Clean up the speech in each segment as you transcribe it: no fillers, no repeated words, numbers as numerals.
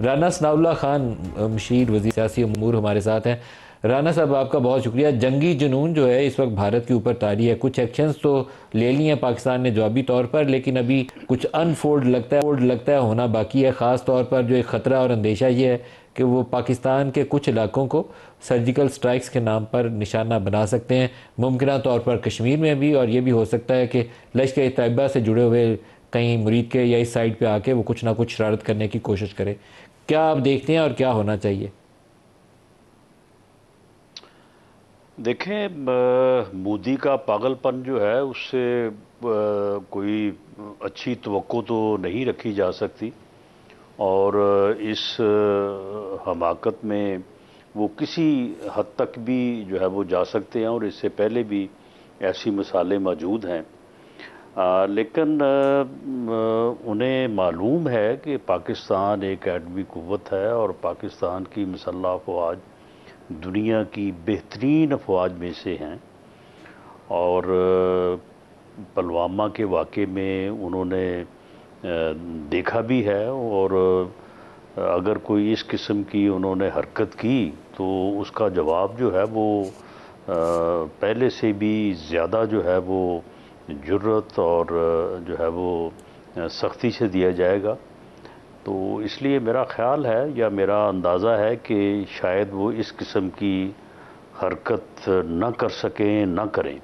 राना सनाउल्लाह खान मुशीर वज़ीर सियासी अमूर हमारे साथ हैं। राना साहब, आपका बहुत शुक्रिया। जंगी जुनून जो है इस वक्त भारत के ऊपर तारी है। कुछ एक्शंस तो ले लिए हैं पाकिस्तान ने जवाबी तौर पर, लेकिन अभी कुछ अनफोल्ड लगता है होना बाकी है। ख़ास तौर पर जो एक ख़तरा और अंदेशा ये है कि वो पाकिस्तान के कुछ इलाकों को सर्जिकल स्ट्राइक्स के नाम पर निशाना बना सकते हैं, मुमकिन तौर पर कश्मीर में भी, और ये भी हो सकता है कि लश्कर तैयबा से जुड़े हुए कहीं मुरीद के या इस साइड पे आके वो कुछ ना कुछ शरारत करने की कोशिश करे। क्या आप देखते हैं और क्या होना चाहिए? देखें, मोदी का पागलपन जो है उससे कोई अच्छी तवक्को तो नहीं रखी जा सकती। और इस हमाकत में वो किसी हद तक भी जो है वो जा सकते हैं, और इससे पहले भी ऐसी मिसालें मौजूद हैं। लेकिन उन्हें मालूम है कि पाकिस्तान एक एटमी कुव्वत है, और पाकिस्तान की मुसल्लह अफवाज दुनिया की बेहतरीन अफवाज में से हैं। और पुलवामा के वाक़े में उन्होंने देखा भी है, और अगर कोई इस किस्म की उन्होंने हरकत की तो उसका जवाब जो है वो पहले से भी ज़्यादा जो है वो जुर्रत और जो है वो सख्ती से दिया जाएगा। तो इसलिए मेरा ख्याल है या मेरा अंदाज़ा है कि शायद वो इस किस्म की हरकत न कर सकें, न करें।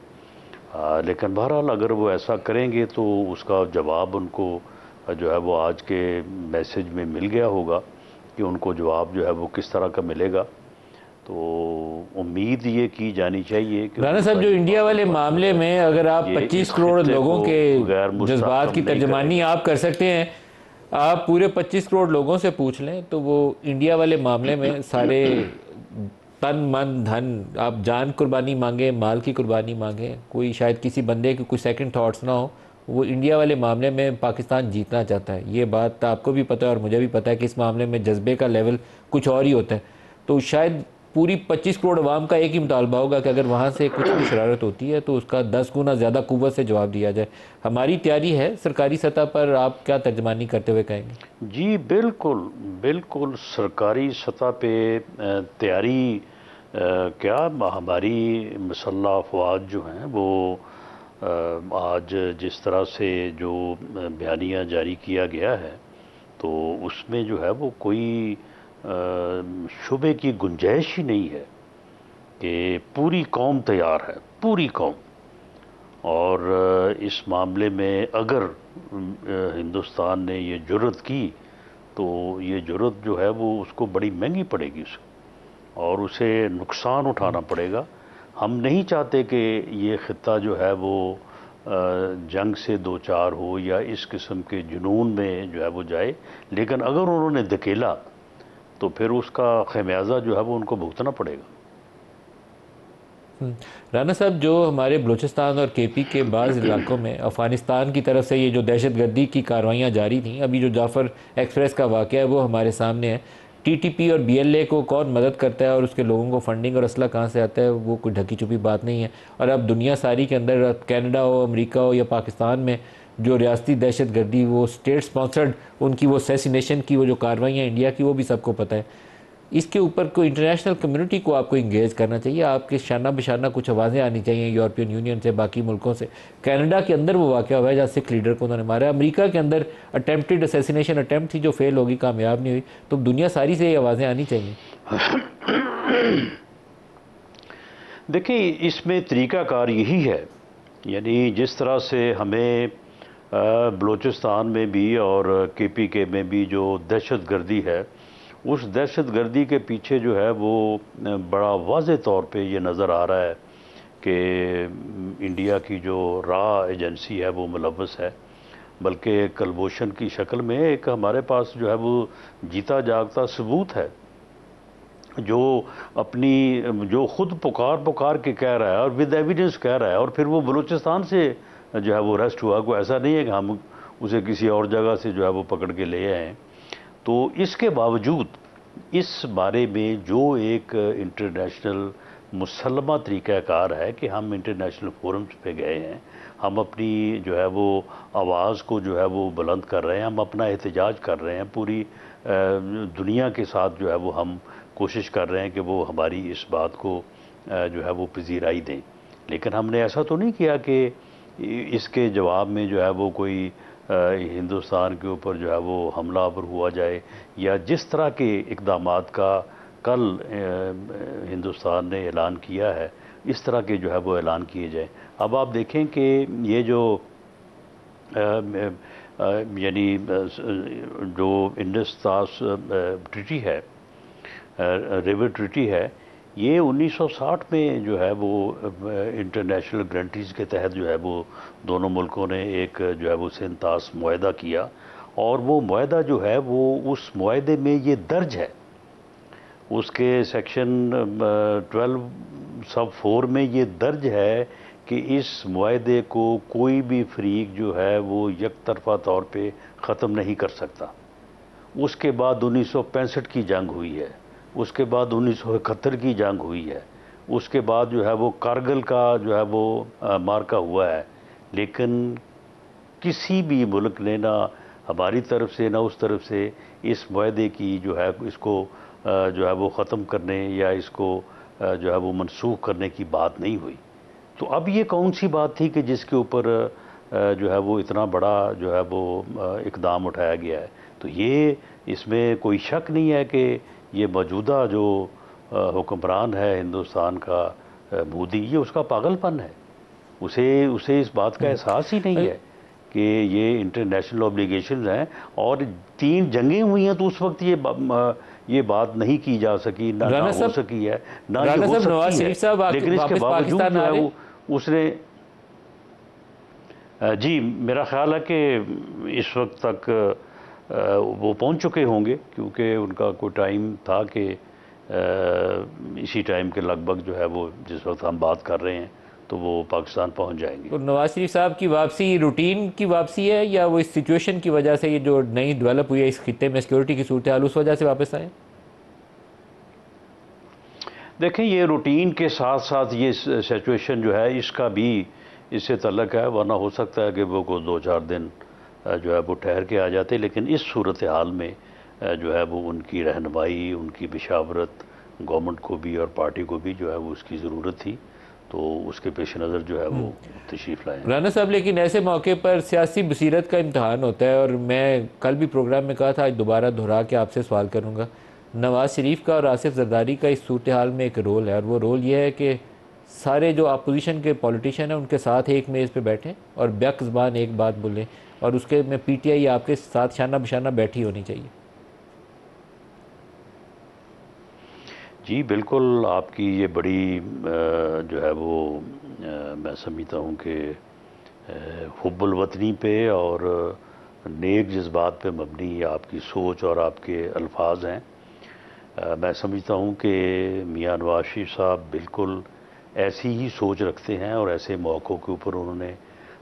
लेकिन बहरहाल अगर वो ऐसा करेंगे तो उसका जवाब उनको जो है वो आज के मैसेज में मिल गया होगा कि उनको जवाब जो है वो किस तरह का मिलेगा। तो उम्मीद ये की जानी चाहिए कि राना साहब, उनका जो ये इंडिया वाले पागलपन मामले में अगर आप ये 25 इस करोड़ खित्ते लोगों को के गैर जज्बात मुस्तहकम की नहीं तर्जमानी करेगा। आप कर सकते हैं, आप पूरे 25 करोड़ लोगों से पूछ लें तो वो इंडिया वाले मामले में सारे तन मन धन, आप जान कुर्बानी मांगे, माल की कुर्बानी मांगे, कोई शायद किसी बंदे के कोई सेकंड थॉट्स ना हो, वो इंडिया वाले मामले में पाकिस्तान जीतना चाहता है। ये बात आपको भी पता है और मुझे भी पता है कि इस मामले में जज्बे का लेवल कुछ और ही होता है। तो शायद पूरी 25 करोड़ अवाम का एक ही मुतालबा होगा कि अगर वहाँ से कुछ भी शरारत होती है तो उसका 10 गुना ज़्यादा कुव्वत से जवाब दिया जाए। हमारी तैयारी है सरकारी सतह पर, आप क्या तर्जमानी करते हुए कहेंगे? जी बिल्कुल, बिल्कुल सरकारी सतह पे तैयारी क्या, हमारी मुसल्लह अफवाज जो हैं वो आज जिस तरह से जो बयानिया जारी किया गया है तो उसमें जो है वो कोई शुबे की गुंजाइश ही नहीं है कि पूरी कौम तैयार है, पूरी कौम। और इस मामले में अगर हिंदुस्तान ने ये जुर्रत की तो ये जुर्रत जो है वो उसको बड़ी महंगी पड़ेगी उसको, और उसे नुकसान उठाना पड़ेगा। हम नहीं चाहते कि ये ख़ित्ता जो है वो जंग से दो चार हो या इस किस्म के जुनून में जो है वो जाए, लेकिन अगर उन्होंने धकेला तो फिर उसका खमियाजा जो है वो उनको भुगतना पड़ेगा। राना साहब, जो हमारे बलूचिस्तान और केपी के बाज़ इलाकों में अफ़गानिस्तान की तरफ से ये जो दहशत गर्दी की कार्रवाइयाँ जारी थीं, अभी जो जाफ़र एक्सप्रेस का वाक़या है वो हमारे सामने है। टीटीपी और बीएलए को कौन मदद करता है और उसके लोगों को फंडिंग और असला कहाँ से आता है, वो कोई ढकी छुपी बात नहीं है। और अब दुनिया सारी के अंदर, कनाडा हो, अमेरिका हो या पाकिस्तान में, जो रियासती दहशत गर्दी, वो स्टेट स्पॉन्सर्ड, उनकी वो असैसिनेशन की वो जो कार्रवाइयाँ इंडिया की, वो भी सबको पता है। इसके ऊपर कोई इंटरनेशनल कम्युनिटी को आपको इंगेज करना चाहिए। आपके शाना बिशाना कुछ आवाज़ें आनी चाहिए यूरोपियन यूनियन से, बाकी मुल्कों से। कनाडा के अंदर वो वाक़या हुआ है जहाँ सिख लीडर को उन्होंने मारा। अमेरिका के अंदर अटेम्प्टेड असैसिनेशन अटैम्प्ट थी जो फेल होगी, कामयाब नहीं हुई। तो दुनिया सारी से ये आवाज़ें आनी चाहिए। देखिए, इसमें तरीक़ाकार यही है, यानी जिस तरह से हमें बलूचिस्तान में भी और केपीके में भी जो दहशत गर्दी है, उस दहशत गर्दी के पीछे जो है वो बड़ा वाज़े तौर पे ये नज़र आ रहा है कि इंडिया की जो रॉ एजेंसी है वो मुलव्वस है। बल्कि कलभूषण की शक्ल में एक हमारे पास जो है वो जीता जागता सबूत है, जो अपनी जो खुद पुकार पुकार के कह रहा है और विद एविडेंस कह रहा है, और फिर वो बलूचिस्तान से जो है वो अरेस्ट हुआ। कोई ऐसा नहीं है कि हम उसे किसी और जगह से जो है वो पकड़ के ले आए हैं। तो इसके बावजूद इस बारे में जो एक इंटरनेशनल मुसल्लमा तरीक़ाकार है कि हम इंटरनेशनल फोरम्स पे गए हैं, हम अपनी जो है वो आवाज़ को जो है वो बुलंद कर रहे हैं, हम अपना एहतजाज कर रहे हैं पूरी दुनिया के साथ जो है वो हम कोशिश कर रहे हैं कि वो हमारी इस बात को जो है वो पजीराई दें। लेकिन हमने ऐसा तो नहीं किया कि इसके जवाब में जो है वो कोई हिंदुस्तान के ऊपर जो है वो हमलावर हुआ जाए, या जिस तरह के इक़दामात का कल हिंदुस्तान ने ऐलान किया है इस तरह के जो है वो ऐलान किए जाए। अब आप देखें कि ये जो यानी जो इंडस तास ट्रीटी है, रिवर ट्रीटी है, ये 1960 में जो है वो इंटरनेशनल गारंटीज़ के तहत जो है वो दोनों मुल्कों ने एक जो है वो सिंतास मुआहदा किया, और वो मुआहदा जो है वो उस मुआहदे में ये दर्ज है, उसके सेक्शन 12 सब 4 में ये दर्ज है कि इस मुआहदे को कोई भी फरीक जो है वो एक तरफा तौर पे ख़त्म नहीं कर सकता। उसके बाद 1965 की जंग हुई है, उसके बाद 1971 की जंग हुई है, उसके बाद जो है वो कारगिल का जो है वो मार्का हुआ है, लेकिन किसी भी मुल्क ने ना हमारी तरफ से ना उस तरफ से इस मुआहदे की जो है इसको जो है वो ख़त्म करने या इसको जो है वो मनसूख करने की बात नहीं हुई। तो अब ये कौन सी बात थी कि जिसके ऊपर जो है वो इतना बड़ा जो है वो इक़दाम उठाया गया है। तो ये इसमें कोई शक नहीं है कि ये मौजूदा जो हुक्मरान है हिंदुस्तान का मोदी, ये उसका पागलपन है। उसे इस बात का एहसास ही नहीं है कि ये इंटरनेशनल ऑब्लिगेशंस हैं, और 3 जंगें हुई हैं तो उस वक्त ये बात नहीं की जा सकी, ना हो सकी है, ना ये हो सकती है। लेकिन इसके बावजूद जो है वो उसने जी मेरा ख्याल है कि इस वक्त तक वो पहुंच चुके होंगे, क्योंकि उनका कोई टाइम था कि इसी टाइम के लगभग जो है वो जिस वक्त हम बात कर रहे हैं तो वो पाकिस्तान पहुंच जाएंगे। तो नवाज शरीफ साहब की वापसी रूटीन की वापसी है, या वो इस सिचुएशन की वजह से, ये जो नई डेवलप हुई है इस खित्ते में सिक्योरिटी की सूरत हाल, उस वजह से वापस आए? देखें, ये रूटीन के साथ साथ ये सिचुएशन जो है इसका भी इससे तल्लक है, वरना हो सकता है कि वो को 2-4 दिन जो है वो ठहर के आ जाते। लेकिन इस सूरत हाल में जो है वो उनकी रहनुमाई, उनकी मशावरत गवर्नमेंट को भी और पार्टी को भी जो है वो उसकी ज़रूरत थी, तो उसके पेश नज़र जो है वो तशरीफ़ लाए राना साहब। लेकिन ऐसे मौके पर सियासी बसीरत का इम्तहान होता है, और मैं कल भी प्रोग्राम में कहा था, आज दोबारा दोहरा के आपसे सवाल करूँगा। नवाज़ शरीफ का और आसिफ जरदारी का इस सूरत हाल में एक रोल है, और वो रोल ये है कि सारे जो अपोजिशन के पॉलिटिशियन हैं उनके साथ एक मेज़ पे बैठें और बेक ज़बान एक बात बोलें, और उसके में PTI आपके साथ शाना बशाना बैठी होनी चाहिए। जी बिल्कुल, आपकी ये बड़ी जो है वो मैं समझता हूँ कि हुब्बुल वतनी पे और नेक जज्बात पे मबनी आपकी सोच और आपके अल्फाज हैं। मैं समझता हूँ कि मियां नवाज शरीफ साहब बिल्कुल ऐसी ही सोच रखते हैं, और ऐसे मौक़ों के ऊपर उन्होंने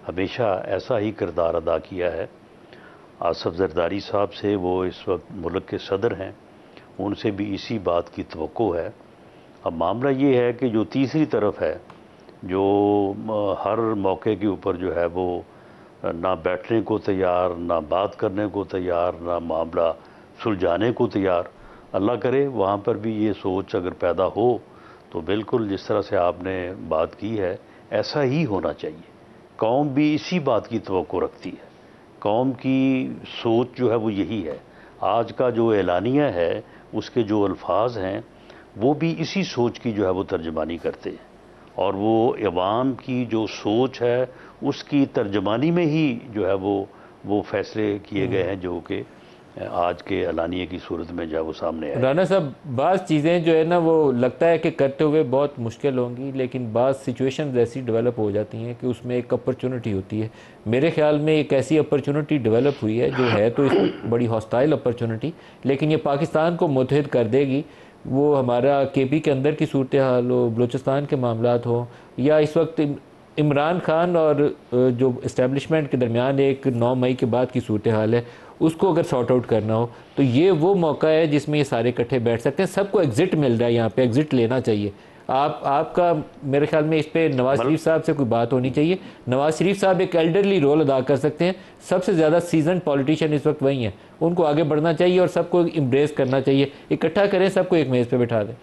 हमेशा ऐसा ही किरदार अदा किया है। आसिफ जरदारी साहब से, वो इस वक्त मुल्क के सदर हैं, उनसे भी इसी बात की तवक्को है। अब मामला ये है कि जो तीसरी तरफ है, जो हर मौके के ऊपर जो है वो ना बैठने को तैयार, ना बात करने को तैयार, ना मामला सुलझाने को तैयार, अल्लाह करे वहाँ पर भी ये सोच अगर पैदा हो तो बिल्कुल जिस तरह से आपने बात की है ऐसा ही होना चाहिए। कौम भी इसी बात की तवक्को रखती है, कौम की सोच जो है वो यही है। आज का जो एलानिया है उसके जो अल्फाज हैं वो भी इसी सोच की जो है वो तर्जमानी करते हैं, और वो अवाम की जो सोच है उसकी तर्जमानी में ही जो है वो फैसले किए गए हैं जो कि आज के एलानिए की सूरत में जो है वो सामने आए। राना साहब, बाज़ चीज़ें जो है ना वो लगता है कि करते हुए बहुत मुश्किल होंगी, लेकिन बाज़ सिचुएशंस ऐसी डेवलप हो जाती हैं कि उसमें एक अपॉर्चुनिटी होती है। मेरे ख्याल में एक ऐसी अपॉर्चुनिटी डेवलप हुई है जो है तो इस बड़ी हॉस्टाइल अपॉर्चुनिटी, लेकिन ये पाकिस्तान को मुतहद कर देगी। वो हमारा KP के अंदर की सूरत हाल हो, बलूचिस्तान के मामलात हो, या इस वक्त इमरान खान और जो इस्टेब्लिशमेंट के दरमियान एक 9 मई के बाद की सूरत हाल है, उसको अगर सॉर्ट आउट करना हो तो ये वो मौका है जिसमें ये सारे इकट्ठे बैठ सकते हैं। सबको एग्ज़िट मिल रहा है, यहाँ पे एग्ज़िट लेना चाहिए। आपका मेरे ख्याल में इस पे नवाज मतलब शरीफ साहब से कोई बात होनी चाहिए। नवाज शरीफ साहब एक एल्डरली रोल अदा कर सकते हैं, सबसे ज़्यादा सीजन पॉलिटिशियन इस वक्त वही हैं, उनको आगे बढ़ना चाहिए और सबको इम्ब्रेस करना चाहिए, इकट्ठा करें, सबको एक मेज़ पे बिठा दें।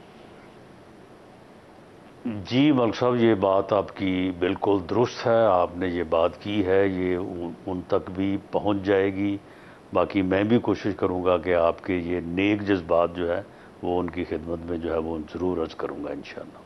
जी मलिक साहब, ये बात आपकी बिल्कुल दुरुस्त है। आपने ये बात की है, ये उन तक भी पहुंच जाएगी। बाकी मैं भी कोशिश करूंगा कि आपके ये नेक जज्बात जो है वो उनकी खिदमत में जो है वो ज़रूर अर्ज़ करूंगा इंशाअल्लाह।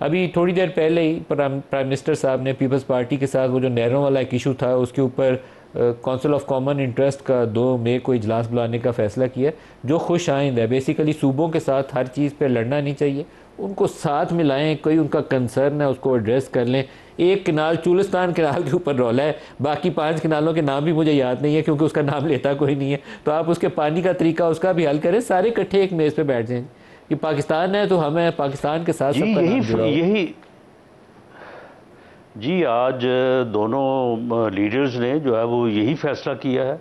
अभी थोड़ी देर पहले ही प्राइम मिनिस्टर साहब ने पीपल्स पार्टी के साथ वो जो नहरों वाला एक इशू था उसके ऊपर काउंसिल ऑफ कॉमन इंटरेस्ट का 2 मई को इजलास बुलाने का फैसला किया, जो खुश आइंद है। बेसिकली सूबों के साथ हर चीज़ पे लड़ना नहीं चाहिए, उनको साथ मिलाएं, कोई उनका कंसर्न है उसको एड्रेस कर लें। एक किनाल चूलिस्तान किनाल के ऊपर रौला है, बाकी 5 किनालों के नाम भी मुझे याद नहीं है क्योंकि उसका नाम लेता कोई नहीं है, तो आप उसके पानी का तरीका उसका भी हल करें, सारे इकट्ठे एक मेज़ पे बैठ जाएं कि पाकिस्तान है तो हमें पाकिस्तान के साथ जी सबका यही नाम जुड़ा हो। यही जी आज दोनों लीडर्स ने जो है वो यही फैसला किया है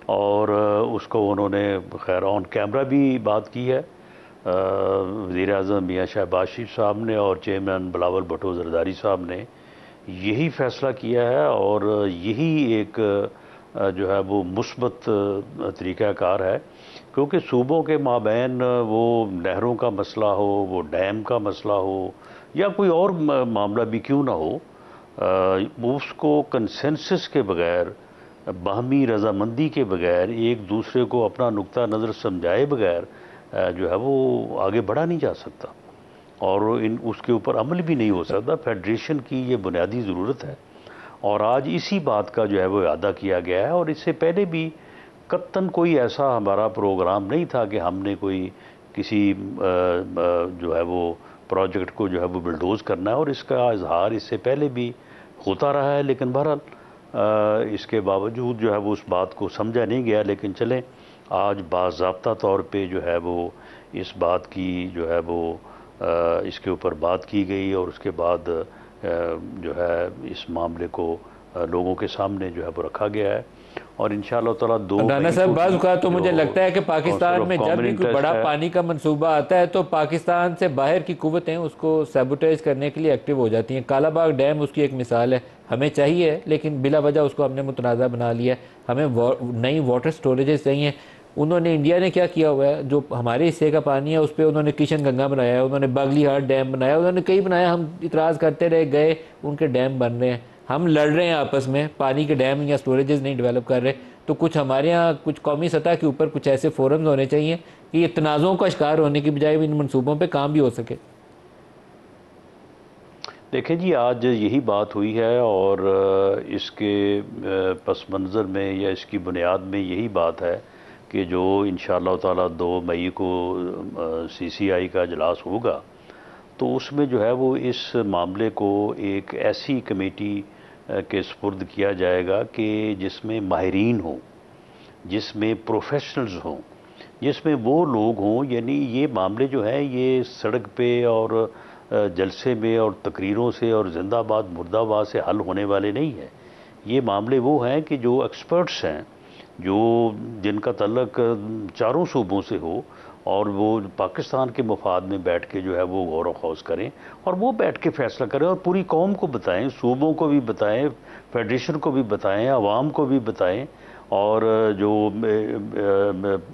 और उसको उन्होंने खैर ऑन कैमरा भी बात की है। वज़ीर आज़म मियाँ शहबाज शरीफ साहब ने और चेयरमैन बिलावल भुट्टो ज़रदारी साहब ने यही फैसला किया है और यही एक जो है वो मुस्बत तरीक़ाकार है, क्योंकि सूबों के माबैन वो नहरों का मसला हो, वो डैम का मसला हो या कोई और मामला भी क्यों ना हो, उसको कंसेंसस के बगैर, बाहमी रजामंदी के बगैर, एक दूसरे को अपना नुक्ता नज़र समझाए बगैर जो है वो आगे बढ़ा नहीं जा सकता और इन उसके ऊपर अमल भी नहीं हो सकता। फेडरेशन की ये बुनियादी ज़रूरत है और आज इसी बात का जो है वो अदा किया गया है। और इससे पहले भी कत्तन कोई ऐसा हमारा प्रोग्राम नहीं था कि हमने कोई किसी जो है वो प्रोजेक्ट को जो है वो बिल्डोज़ करना है, और इसका इजहार इससे पहले भी होता रहा है। लेकिन बहरहाल इसके बावजूद जो है वो उस बात को समझा नहीं गया। लेकिन चलें, आज बाज़ाब्ता तौर पे जो है वो इस बात की जो है वो इसके ऊपर बात की गई और उसके बाद जो है इस मामले को लोगों के सामने जो है वो रखा गया है और इंशाअल्लाह ताला 2 राना मई साहब, को बाज़ ही औक़ात तो जो मुझे लगता है कि काउंसिल पाकिस्तान ऑफ में जब कॉमन भी कोई इंटरेस्ट बड़ा है। पानी का मंसूबा आता है तो पाकिस्तान से बाहर की कुव्वतें उसको सैबोटेज करने के लिए एक्टिव हो जाती हैं। कालाबाग डैम उसकी एक मिसाल है, हमें चाहिए लेकिन बिला वजह उसको हमने मुतनाज़ा बना लिया है। हमें नई वाटर स्टोरेजेस चाहिए। उन्होंने, इंडिया ने क्या किया हुआ है, जो हमारे हिस्से का पानी है उस पर उन्होंने किशन गंगा बनाया है, उन्होंने बागलीहाट डैम बनाया, उन्होंने कई बनाया, हम इतराज़ करते रह गए, उनके डैम बन रहे हैं। हम लड़ रहे हैं आपस में, पानी के डैम या स्टोरेजेस नहीं डेवलप कर रहे। तो कुछ हमारे यहाँ कुछ कौमी सतह के ऊपर कुछ ऐसे फोरम्स होने चाहिए कि ये तनाज़ों का शिकार होने की बजाय इन मनसूबों पे काम भी हो सके। देखें जी, आज यही बात हुई है और इसके पस मंज़र में या इसकी बुनियाद में यही बात है कि जो इंशाअल्लाह ताला 2 मई को CCI का इजलास होगा तो उसमें जो है वो इस मामले को एक ऐसी कमेटी के सुपुर्द किया जाएगा कि जिसमें माहिरीन हों, जिसमें प्रोफेशनल्स हों, जिसमें वो लोग हों, यानी ये मामले जो हैं ये सड़क पे और जलसे में और तकरीरों से और जिंदाबाद मुर्दाबाद से हल होने वाले नहीं हैं। ये मामले वो हैं कि जो एक्सपर्ट्स हैं, जो जिनका तल्लक चारों सूबों से हो और वो पाकिस्तान के मफाद में बैठ के जो है वो गौर व खौज करें और वो बैठ के फैसला करें और पूरी कौम को बताएं, सूबों को भी बताएं, फेडरेशन को भी बताएं, आवाम को भी बताएं और जो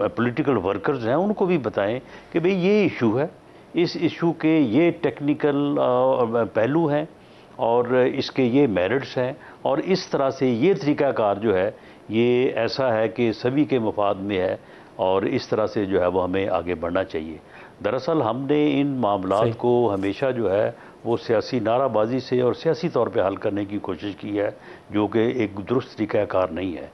पॉलिटिकल वर्कर्स हैं उनको भी बताएं कि भाई ये इशू है, इस इशू के ये टेक्निकल पहलू हैं और इसके ये मेरिट्स हैं और इस तरह से ये तरीक़ाकार जो है ये ऐसा है कि सभी के मफाद में है और इस तरह से जो है वो हमें आगे बढ़ना चाहिए। दरअसल हमने इन मामलात को हमेशा जो है वो सियासी नाराबाजी से और सियासी तौर पे हल करने की कोशिश की है, जो कि एक दुरुस्त तरीक़ाकार नहीं है।